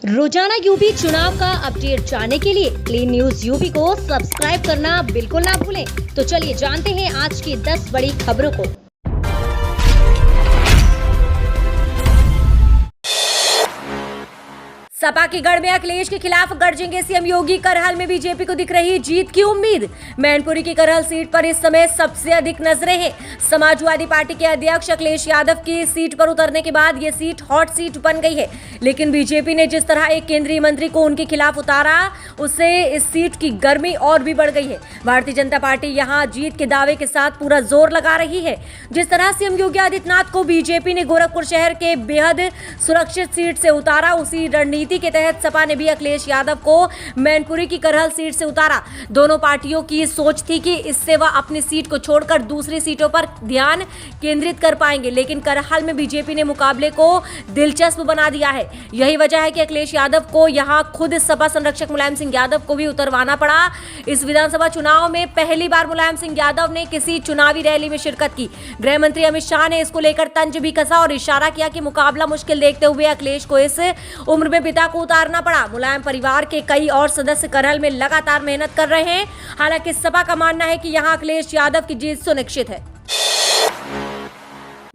रोजाना यूपी चुनाव का अपडेट जानने के लिए क्लीन न्यूज यूपी को सब्सक्राइब करना बिल्कुल ना भूलें। तो चलिए जानते हैं आज की 10 बड़ी खबरों को। सपा के गढ़ में अखिलेश के खिलाफ गरजेंगे सीएम योगी। करहल में बीजेपी को दिख रही जीत की उम्मीद। मैनपुरी की करहल सीट पर इस समय सबसे अधिक नजरें हैं। समाजवादी पार्टी के अध्यक्ष अखिलेश यादव की सीट पर उतरने के बाद ये सीट हॉट सीट बन गई है, लेकिन बीजेपी ने जिस तरह एक केंद्रीय मंत्री को उनके खिलाफ उतारा, उससे इस सीट की गर्मी और भी बढ़ गई है। भारतीय जनता पार्टी यहां जीत के दावे के साथ पूरा जोर लगा रही है। जिस तरह सीएम योगी आदित्यनाथ को बीजेपी ने गोरखपुर शहर के बेहद सुरक्षित सीट से उतारा, उसी रणनीति के तहत सपा ने भी अखिलेश यादव को मैनपुरी की करहल सीट से उतारा। दोनों पार्टियों की सोच थी कि इससे वह अपनी सीट को छोड़कर दूसरी सीटों पर ध्यान केंद्रित कर पाएंगे, लेकिन करहल में बीजेपी ने मुकाबले को दिलचस्प बना दिया है। यही वजह है कि अखिलेश यादव को यहां खुद सपा संरक्षक मुलायम सिंह यादव को भी उतरवाना पड़ा। इस विधानसभा चुनाव में पहली बार मुलायम सिंह यादव ने किसी चुनावी रैली में शिरकत की। गृह मंत्री अमित शाह ने इसको लेकर तंज भी कसा और इशारा किया कि मुकाबला मुश्किल देखते हुए अखिलेश को इस उम्र में पिता को उतारना पड़ा। मुलायम परिवार के कई और सदस्य करहल में लगातार मेहनत कर रहे हैं। हालांकि सपा का मानना है कि यहां अखिलेश यादव की जीत सुनिश्चित है।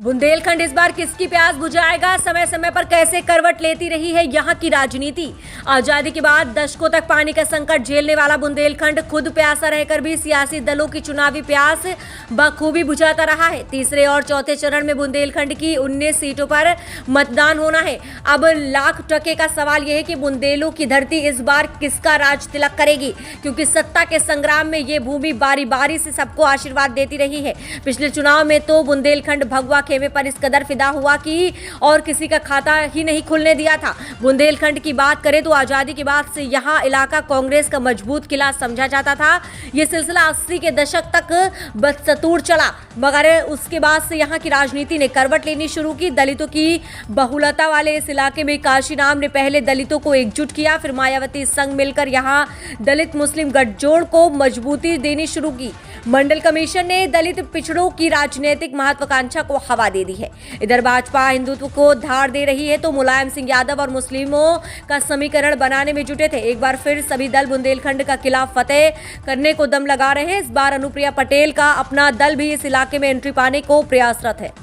बुंदेलखंड इस बार किसकी प्यास बुझाएगा? समय समय पर कैसे करवट लेती रही है यहाँ की राजनीति। आजादी के बाद दशकों तक पानी का संकट झेलने वाला बुंदेलखंड खुद प्यासा रहकर भी सियासी दलों की चुनावी प्यास बखूबी बुझाता रहा है। तीसरे और चौथे चरण में बुंदेलखंड की 19 सीटों पर मतदान होना है। अब लाख टके का सवाल यह है कि बुंदेलों की धरती इस बार किसका राज तिलक करेगी, क्योंकि सत्ता के संग्राम में ये भूमि बारी बारी से सबको आशीर्वाद देती रही है। पिछले चुनाव में तो बुंदेलखंड भगवा खेमे पर इस कदर फिदा हुआ कि और किसी का खाता ही नहीं खुलने दिया था। बुंदेलखंड की बात करें तो आजादी के बाद से यहां इलाका कांग्रेस का मजबूत किला समझा जाता था। यह सिलसिला 80 के दशक तक बदस्तूर चला, मगर उसके बाद से यहां की राजनीति ने करवट लेनी शुरू की। दलितों की बहुलता वाले इस इलाके में काशी राम ने पहले दलितों को एकजुट किया, फिर मायावती संग मिलकर यहां दलित मुस्लिम गठजोड़ को मजबूती देनी शुरू की। मंडल कमीशन ने दलित पिछड़ों की राजनीतिक महत्वाकांक्षा को हवा दे दी है। इधर भाजपा हिंदुत्व को धार दे रही है तो मुलायम सिंह यादव और मुस्लिमों का समीकरण बनाने में जुटे थे। एक बार फिर सभी दल बुंदेलखंड का किला फतेह करने को दम लगा रहे हैं। इस बार अनुप्रिया पटेल का अपना दल भी इस इलाके में एंट्री पाने को प्रयासरत है।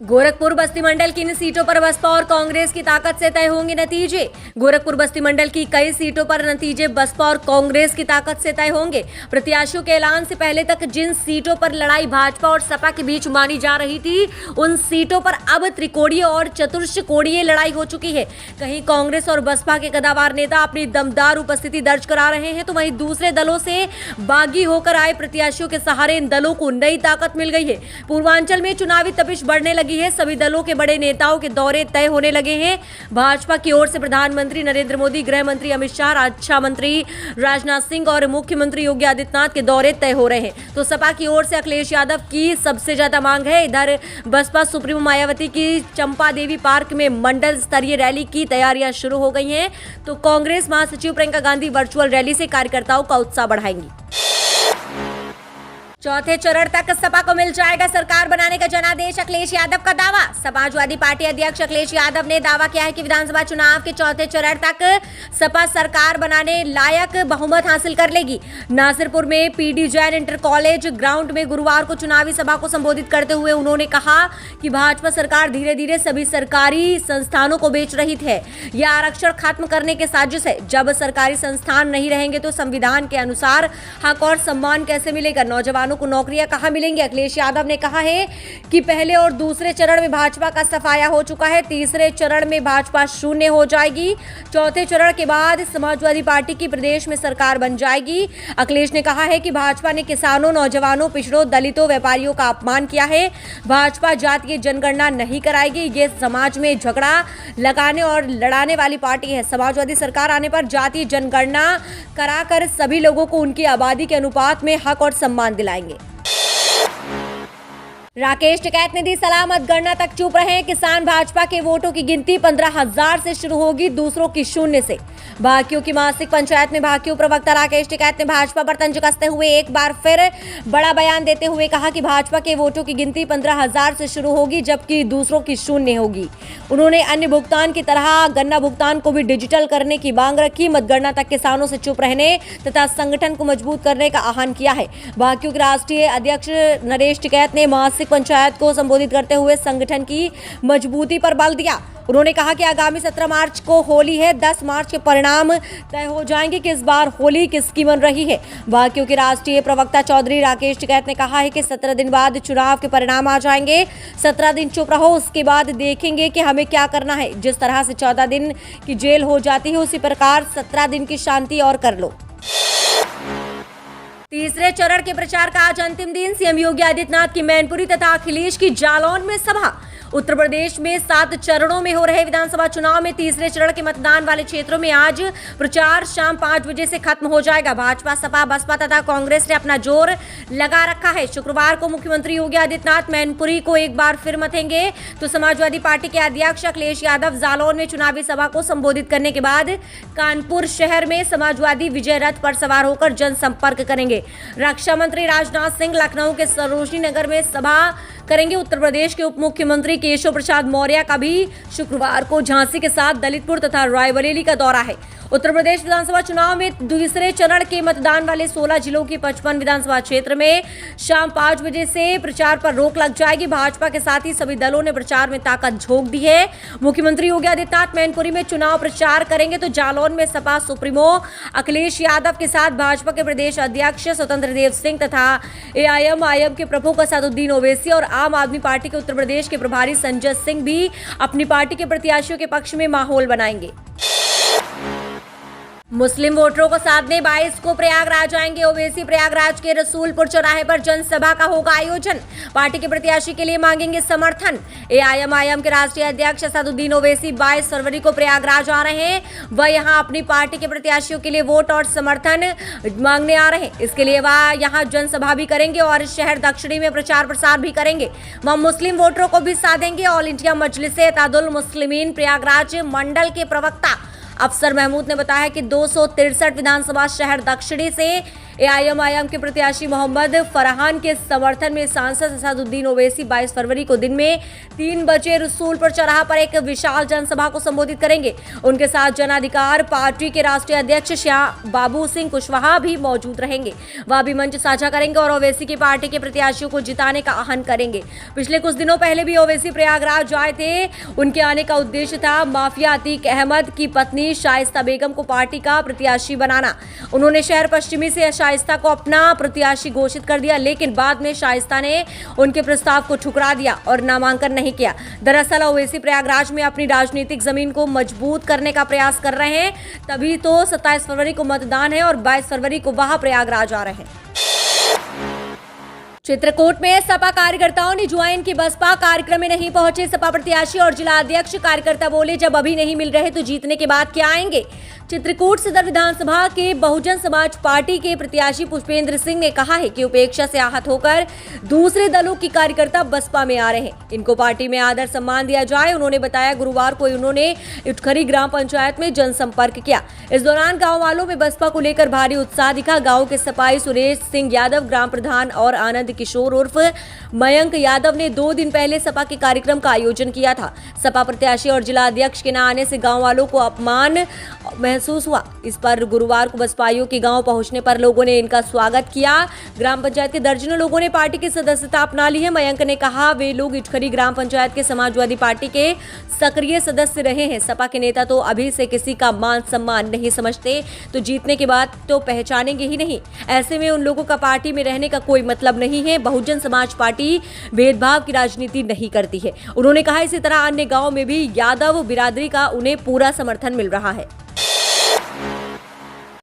गोरखपुर बस्ती मंडल की इन सीटों पर बसपा और कांग्रेस की ताकत से तय होंगे नतीजे। गोरखपुर बस्ती मंडल की कई सीटों पर नतीजे बसपा और कांग्रेस की ताकत से तय होंगे। प्रत्याशियों के ऐलान से पहले तक जिन सीटों पर लड़ाई भाजपा और सपा के बीच मानी जा रही थी, उन सीटों पर अब त्रिकोणीय और चतुष्कोणीय लड़ाई हो चुकी है। कहीं कांग्रेस और बसपा के कद्दावर नेता अपनी दमदार उपस्थिति दर्ज करा रहे हैं, तो वहीं दूसरे दलों से बागी होकर आए प्रत्याशियों के सहारे इन दलों को नई ताकत मिल गई है। पूर्वांचल में चुनावी तपिश बढ़ने लगी है। सभी दलों के बड़े नेताओं के दौरे तय होने लगे हैं। भाजपा की ओर से प्रधानमंत्री नरेंद्र मोदी, गृह मंत्री अमित शाह, रक्षा मंत्री राजनाथ सिंह और मुख्यमंत्री योगी आदित्यनाथ के दौरे तय हो रहे हैं। तो सपा की ओर से अखिलेश यादव की सबसे ज्यादा मांग है। इधर बसपा सुप्रीमो मायावती की चंपा देवी पार्क में मंडल स्तरीय रैली की तैयारियां शुरू हो गई हैं, तो कांग्रेस महासचिव प्रियंका गांधी वर्चुअल रैली से कार्यकर्ताओं का उत्साह बढ़ाएंगी। चौथे चरण तक सपा को मिल जाएगा सरकार बनाने का जनादेश, अखिलेश यादव का दावा। समाजवादी पार्टी अध्यक्ष अखिलेश यादव ने दावा किया है कि विधानसभा चुनाव के चौथे चरण तक सपा सरकार बनाने लायक बहुमत हासिल कर लेगी। नासिरपुर में PD Jain inter college ground में गुरुवार को चुनावी सभा को संबोधित करते हुए उन्होंने कहा कि भाजपा सरकार धीरे धीरे सभी सरकारी संस्थानों को बेच रही है। यह आरक्षण खत्म करने के साजिश है। जब सरकारी संस्थान नहीं रहेंगे तो संविधान के अनुसार हक और सम्मान कैसे मिलेगा? नौजवानों को नौकरियां कहां मिलेंगी? अखिलेश यादव ने कहा है कि पहले और दूसरे चरण में भाजपा का सफाया हो चुका है। तीसरे चरण में भाजपा शून्य हो जाएगी। चौथे चरण के बाद समाजवादी पार्टी की प्रदेश में सरकार बन जाएगी। अखिलेश ने कहा है कि भाजपा ने किसानों, नौजवानों, पिछड़ों, दलितों, व्यापारियों का अपमान किया है। भाजपा जातीय जनगणना नहीं कराएगी। ये समाज में झगड़ा लगाने और लड़ाने वाली पार्टी है। समाजवादी सरकार आने पर जातीय जनगणना कराकर सभी लोगों को उनकी आबादी के अनुपात में हक और सम्मान दिलाएंगे। राकेश टिकैत ने दी सलाह, मतगणना तक चुप रहे किसान। भाजपा के वोटों की गिनती 15,000 से शुरू होगी, दूसरों की 0 से। भाकियों की मासिक पंचायत में भाकियों प्रवक्ता राकेश टिकैत ने भाजपा पर तंज कसते हुए एक बार फिर बड़ा बयान देते हुए कहा कि भाजपा के वोटों की गिनती 15,000 से शुरू होगी, जबकि दूसरों की 0 होगी। उन्होंने अन्य भुगतान की तरह गन्ना भुगतान को भी डिजिटल करने की मांग रखी। मतगणना तक किसानों से चुप रहने तथा संगठन को मजबूत करने का आह्वान किया है। भाकियों के राष्ट्रीय अध्यक्ष नरेश टिकैत ने मासिक पंचायत को संबोधित करते हुए संगठन की मजबूती पर बल दिया। उन्होंने कहा कि आगामी 17 मार्च को होली है, 10 मार्च के परिणाम तय हो जाएंगे कि इस बार होली किसकी बन रही है। भाकियों के राष्ट्रीय प्रवक्ता चौधरी राकेश टिकैत ने कहा है कि 17 दिन बाद चुनाव के परिणाम आ जाएंगे। 17 दिन चुप रहो, उसके बाद देखेंगे कि हमें क्या करना है। जिस तरह से 14 दिन की जेल हो जाती है, उसी प्रकार 17 दिन की शांति और कर लो। तीसरे चरण के प्रचार का आज अंतिम दिन। सीएम योगी आदित्यनाथ की मैनपुरी तथा अखिलेश की जालौन में सभा। उत्तर प्रदेश में 7 चरणों में हो रहे विधानसभा चुनाव में तीसरे चरण के मतदान वाले क्षेत्रों में आज प्रचार शाम 5 बजे से खत्म हो जाएगा। भाजपा, सपा, बसपा तथा कांग्रेस ने अपना जोर लगा रखा है। शुक्रवार को मुख्यमंत्री योगी आदित्यनाथ मैनपुरी को एक बार फिर मथेंगे, तो समाजवादी पार्टी के अध्यक्ष अखिलेश यादव जालौन में चुनावी सभा को संबोधित करने के बाद कानपुर शहर में समाजवादी विजय रथ पर सवार होकर जनसंपर्क करेंगे। रक्षा मंत्री राजनाथ सिंह लखनऊ के सरोजनी नगर में सभा करेंगे। उत्तर प्रदेश के उप मुख्यमंत्री केशव प्रसाद मौर्य का भी शुक्रवार को झांसी के साथ दलितपुर तथा रायबरेली का दौरा है। उत्तर प्रदेश विधानसभा चुनाव में दूसरे चरण के मतदान वाले 16 जिलों की 55 विधानसभा क्षेत्र में शाम 5 बजे से प्रचार पर रोक लग जाएगी। भाजपा के साथ ही सभी दलों ने प्रचार में ताकत झोंक दी है। मुख्यमंत्री योगी आदित्यनाथ मैनपुरी में चुनाव प्रचार करेंगे, तो जालौन में सपा सुप्रीमो अखिलेश यादव के साथ भाजपा के प्रदेश अध्यक्ष स्वतंत्र देव सिंह तथा एआईएम के प्रमुख असदुद्दीन ओवैसी और आम आदमी पार्टी के उत्तर प्रदेश के प्रभारी संजय सिंह भी अपनी पार्टी के प्रत्याशियों के पक्ष में माहौल बनाएंगे। मुस्लिम वोटरों को साधने 22 को प्रयागराज आएंगे ओवैसी। प्रयागराज के रसूलपुर चौराहे पर जनसभा का होगा आयोजन। पार्टी के प्रत्याशी के लिए मांगेंगे समर्थन। एआईएम के राष्ट्रीय अध्यक्ष असदुद्दीन ओवैसी 22 फरवरी को प्रयागराज आ रहे हैं। वह यहां अपनी पार्टी के प्रत्याशियों के लिए वोट और समर्थन मांगने आ रहे हैं। इसके लिए वह यहां जनसभा भी करेंगे और शहर दक्षिणी में प्रचार प्रसार भी करेंगे। वह मुस्लिम वोटरों को भी साधेंगे। ऑल इंडिया मजलिसे इत्तेहादुल मुस्लिमीन प्रयागराज मंडल के प्रवक्ता अफसर महमूद ने बताया कि 263 विधानसभा शहर दक्षिणी से एआईएम के प्रत्याशी मोहम्मद फरहान के समर्थन में सांसद असदुद्दीन ओवैसी 22 फरवरी को दिन में 3 बजे रसूलपुर चौराहा पर एक विशाल जनसभा को संबोधित करेंगे। उनके साथ जन अधिकार पार्टी के राष्ट्रीय अध्यक्ष श्याम बाबू सिंह कुशवाहा भी मौजूद रहेंगे। वह भी मंच साझा करेंगे और ओवैसी की पार्टी के प्रत्याशियों को जिताने का आह्वान करेंगे। पिछले कुछ दिनों पहले भी ओवैसी प्रयागराज आए थे। उनके आने का उद्देश्य था माफिया अतीक अहमद की पत्नी शाइस्ता बेगम को पार्टी का प्रत्याशी बनाना। उन्होंने शहर पश्चिमी से शाइस्ता को अपना प्रत्याशी घोषित कर दिया, लेकिन बाद में शाइस्ता ने उनके प्रस्ताव को ठुकरा दिया और नामांकन नहीं किया। दरअसल ओवैसी प्रयागराज में अपनी राजनीतिक जमीन को मजबूत करने का प्रयास कर रहे हैं, तभी तो 27 फरवरी को मतदान है और 22 फरवरी को वह प्रयागराज आ रहे हैं। चित्रकूट में सपा कार्यकर्ताओं ने ज्वाइन की बसपा, कार्यक्रम में नहीं पहुंचे सपा प्रत्याशी और जिला अध्यक्ष। कार्यकर्ता बोले, जब अभी नहीं मिल रहे तो जीतने के बाद क्या आएंगे। चित्रकूट सदर विधानसभा के बहुजन समाज पार्टी के प्रत्याशी पुष्पेंद्र सिंह ने कहा है कि उपेक्षा से आहत होकर दूसरे दलों की कार्यकर्ता बसपा में आ रहे हैं, इनको पार्टी में आदर सम्मान दिया जाए। उन्होंने बताया गुरुवार को उन्होंने इटखरी ग्राम पंचायत में जनसंपर्क किया। इस दौरान गाँव वालों में बसपा को लेकर भारी उत्साह दिखा। गाँव के सपाई सुरेश सिंह यादव, ग्राम प्रधान और आनंद किशोर उर्फ मयंक यादव ने 2 दिन पहले सपा के कार्यक्रम का आयोजन किया था। सपा प्रत्याशी और जिला अध्यक्ष के न आने से गांव वालों को अपमान महसूस हुआ। इस पर गुरुवार को बसपाइयों के गांव पहुंचने पर लोगों ने इनका स्वागत किया। ग्राम पंचायत के दर्जनों लोगों ने पार्टी की सदस्यता अपना ली है। मयंक ने कहा, वे लोग इटखरी ग्राम पंचायत के समाजवादी पार्टी के सक्रिय सदस्य रहे हैं। सपा के नेता तो अभी से किसी का मान सम्मान नहीं समझते, तो जीतने के बाद तो पहचानेंगे ही नहीं। ऐसे में उन लोगों का पार्टी में रहने का कोई मतलब नहीं है। बहुजन समाज पार्टी भेदभाव की राजनीति नहीं करती है। उन्होंने कहा, इसी तरह अन्य गांव में भी यादव बिरादरी का उन्हें पूरा समर्थन मिल रहा है।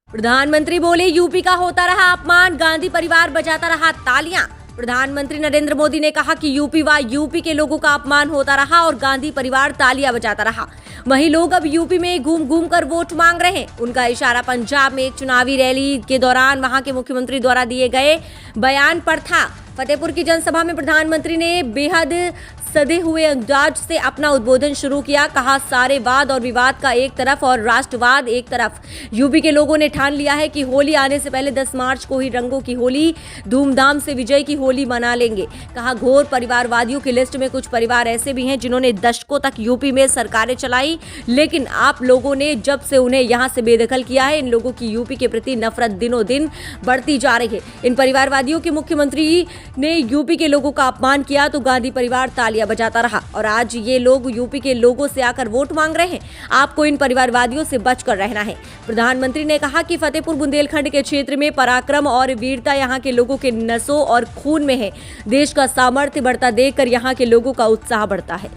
प्रधानमंत्री बोले, यूपी का होता रहा अपमान, गांधी परिवार बजाता रहा तालियां। प्रधानमंत्री नरेंद्र मोदी ने कहा कि यूपी के लोगों का अपमान होता रहा और गांधी परिवार तालियां बजाता रहा। वहीं लोग अब यूपी में घूम घूम कर वोट मांग रहे हैं। उनका इशारा पंजाब में एक चुनावी रैली के दौरान वहां के मुख्यमंत्री द्वारा दिए गए बयान पर था। फतेहपुर की जनसभा में प्रधानमंत्री ने बेहद सधे हुए अंदाज से अपना उद्बोधन शुरू किया। कहा, सारे वाद और विवाद का एक तरफ और राष्ट्रवाद एक तरफ। यूपी के लोगों ने ठान लिया है कि होली आने से पहले 10 मार्च को ही रंगों की होली, धूमधाम से विजय की होली मना लेंगे। कहा, घोर परिवारवादियों की लिस्ट में कुछ परिवार ऐसे भी हैं जिन्होंने दशकों तक यूपी में सरकारें चलाई, लेकिन आप लोगों ने जब से उन्हें यहां से बेदखल किया है, इन लोगों की यूपी के प्रति नफरत दिनों दिन बढ़ती जा रही है। इन परिवारवादियों के मुख्यमंत्री ने यूपी के लोगों का अपमान किया तो गांधी परिवार तालियां बजाता रहा और आज ये लोग यूपी के लोगों से आकर वोट मांग रहे हैं। आपको इन परिवारवादियों से बचकर रहना है। प्रधानमंत्री ने कहा कि फतेहपुर बुंदेलखंड के क्षेत्र में पराक्रम और वीरता यहां के लोगों के नसों और खून में है। देश का सामर्थ्य बढ़ता देखकर यहां के लोगों का उत्साह बढ़ता है।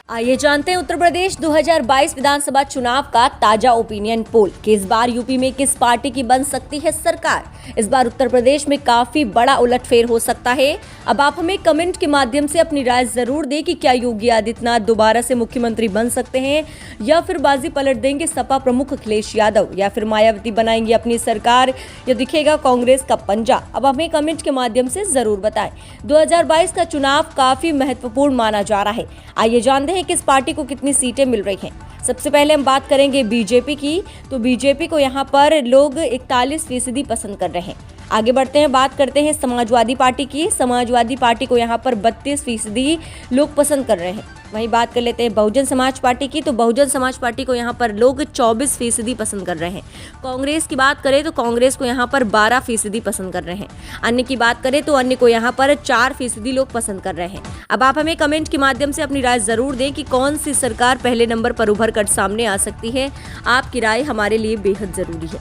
आइए जानते हैं उत्तर प्रदेश 2022 विधानसभा चुनाव का ताजा ओपिनियन पोल कि इस बार यूपी में किस पार्टी की बन सकती है सरकार। इस बार उत्तर प्रदेश में काफी बड़ा उलटफेर हो सकता है। अब आप हमें कमेंट के माध्यम से अपनी राय जरूर दें कि क्या योगी आदित्यनाथ दोबारा से मुख्यमंत्री बन सकते हैं या फिर बाजी पलट देंगे सपा प्रमुख अखिलेश यादव या फिर मायावती बनाएंगी अपनी सरकार या दिखेगा कांग्रेस का पंजा। अब हमें कमेंट के माध्यम से जरूर बताएं। 2022 का चुनाव काफी महत्वपूर्ण माना जा रहा है। आइए जानते हैं किस पार्टी को कितनी सीटें मिल रही हैं। सबसे पहले हम बात करेंगे बीजेपी की, तो बीजेपी को यहाँ पर लोग 41% पसंद कर रहे हैं। आगे बढ़ते हैं, बात करते हैं समाजवादी पार्टी की। समाजवादी पार्टी को यहाँ पर 32% लोग पसंद कर रहे हैं। वहीं बात कर लेते हैं बहुजन समाज पार्टी की, तो बहुजन समाज पार्टी को यहाँ पर लोग 24% पसंद कर रहे हैं। कांग्रेस की बात करें तो कांग्रेस को यहाँ पर 12% पसंद कर रहे हैं। अन्य की बात करें तो अन्य को यहाँ पर 4% लोग पसंद कर रहे हैं। अब आप हमें कमेंट के माध्यम से अपनी राय जरूर दें कि कौन सी सरकार पहले नंबर पर उभर कर सामने आ सकती है। आपकी राय हमारे लिए बेहद जरूरी है।